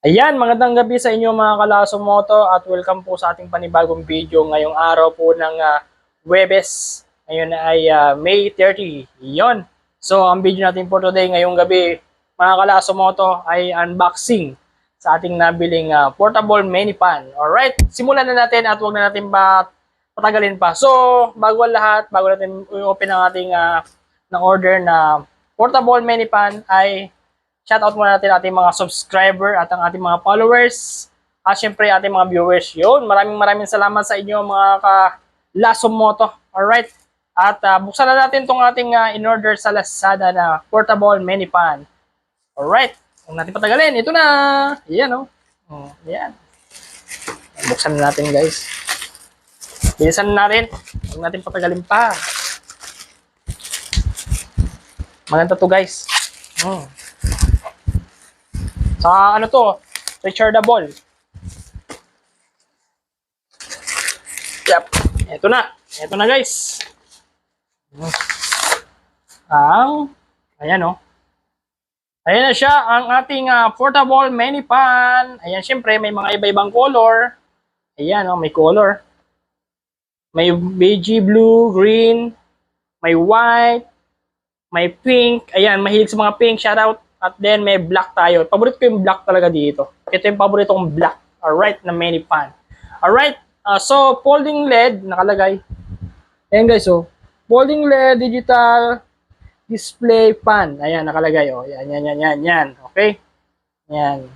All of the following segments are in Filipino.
Ayan, magandang gabi sa inyo mga Kalaso Moto at welcome po sa ating panibagong video ngayong araw po ng Huwebes. Ngayon ay May 30. Yon. So, ang video natin for today ngayong gabi, mga Kalaso Moto, ay unboxing sa ating nabiling portable mini pan. Alright, simulan na natin at huwag na natin patagalin pa. So, bago ang lahat, bago natin i-open ang ating na-order na portable mini pan ay shoutout muna natin ating mga subscriber at ang ating mga followers at syempre ating mga viewers. Yun, maraming salamat sa inyo mga ka-Laso Moto. Alright, at buksan na natin itong ating in-order sa Lazada na portable mini pan. Alright, huwag natin patagalin. Ito na. Ayan o. Ayan. Buksan na natin guys. Bilisan na natin. Huwag natin patagalin pa. Maganda to guys. Sa ano to? Rechargeable. Yep. Ito na. Ito na guys. Ayan o. Ayan na siya ang ating portable mini pan. Ayan, syempre may mga iba-ibang color. Ayan o, may color. May beige, blue, green, may white, may pink. Ayan, mahilig sa mga pink. Shoutout. At then may black tayo. Paborito ko yung black talaga dito. Ito yung paborito kong black. Alright, na mini pan. Alright, so folding LED nakalagay. Ayan guys, folding LED digital display pan. Ayan, nakalagay. Yan. Okay? Yan.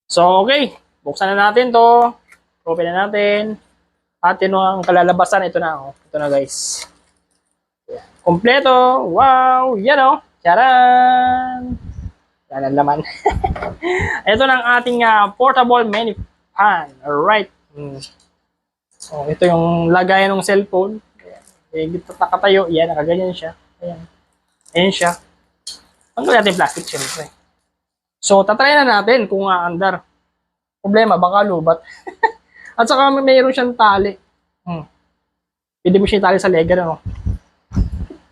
So, okay. Buksan na natin to. Open na natin. At yun ang kalalabasan. Ito na. Ito na guys. Ayan. Kompleto. Wow. Yan Charan! Yan ang laman. Ito na ang ating portable mini pan. Alright. So, ito yung lagayan ng cellphone. Ayan. Nakatayo. Yan, nakaganyan siya. Ayan. Ayan siya. Tanggal natin plastic syempre. So, tatry na natin kung aandar. Problema, baka lubat. At saka mayroon siyang tali. Pwede mo siya tali sa lega, no?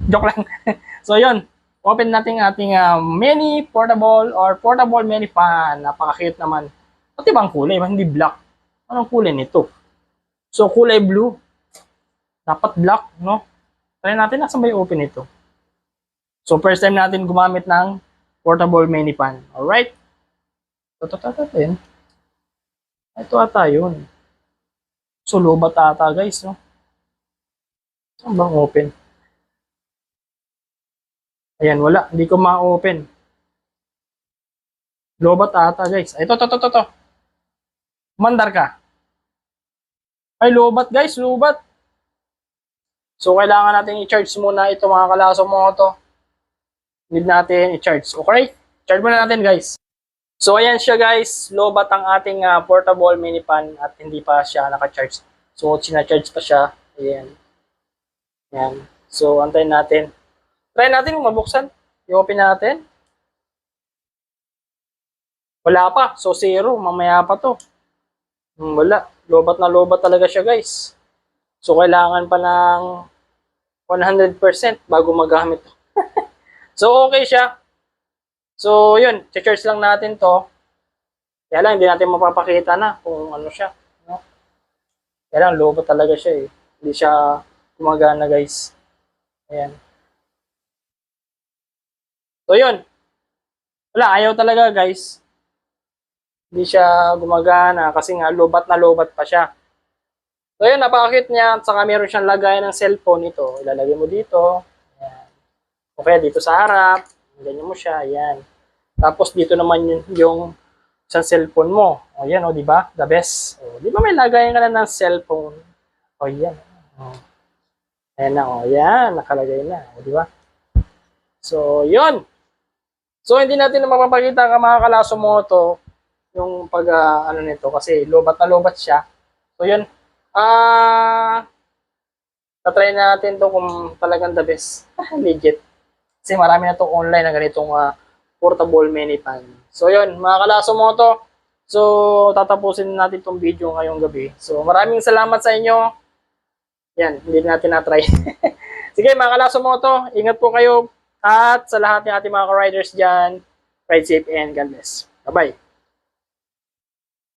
Joke lang. So, yun. Open natin ating mini portable or portable mini pan. Napaka-cute naman. Pati bang kulay? Hindi black. Anong kulay nito? So, kulay blue. Dapat black, no? Try natin nasa may open ito. So, first time natin gumamit ng portable mini pan. Alright? Ito ata yun. So, lobat ata guys, no? Saan bang open? Ayan, wala. Hindi ko ma-open. Lobat ata, guys. Ito. Mandar ka. Ay, lobat, guys. Lobat. So, kailangan natin i-charge muna ito, mga Kalaso Moto. Need natin i-charge. Okay? Charge muna natin, guys. So, ayan siya, guys. Lobat ang ating portable mini pan at hindi pa siya naka-charge. So, sina-charge pa siya. Ayan. Ayan. So, antayin natin. Try natin kung mabuksan. I-open natin. Wala pa. So, zero. Mamaya pa to. Wala. Lobat na lobat talaga siya, guys. So, kailangan pa ng 100% bago magamit to. So, okay siya. So, yun. Charge lang natin to. Kaya lang, hindi natin mapapakita na kung ano siya. No? Kaya lang, lobat talaga siya eh. Hindi siya gumagana, guys. Ayan. So, yun. Wala, ayaw talaga, guys. Hindi siya gumagana kasi nga lobat na lobat pa siya. So, yun, napakakit niya. At saka meron siyang lagayan ng cellphone ito. Ilalagay mo dito. Ayan. Okay, dito sa harap. Ganyan mo siya. Ayan. Tapos, dito naman yung isang cellphone mo. O, yan, di ba? The best. O, di ba may lagayan ka na ng cellphone? O, yan. O. Ayan na, yan. Nakalagay na. O, di ba? So, yun. So, hindi natin na mapapakita ka mga Kalaso Moto yung pag, ano nito, kasi lobat na lobat siya. So, yun. Tatry natin to kung talagang the best. Legit. Kasi marami na to online na ganitong portable mini pan. So, yun. Mga Kalaso Moto. So, tatapusin natin tong video ngayong gabi. So, maraming salamat sa inyo. Yan. Hindi natin na-try. Sige, mga Kalaso Moto. Ingat po kayo. At sa lahat ng ating mga riders dyan, ride safe and God bless. Bye-bye.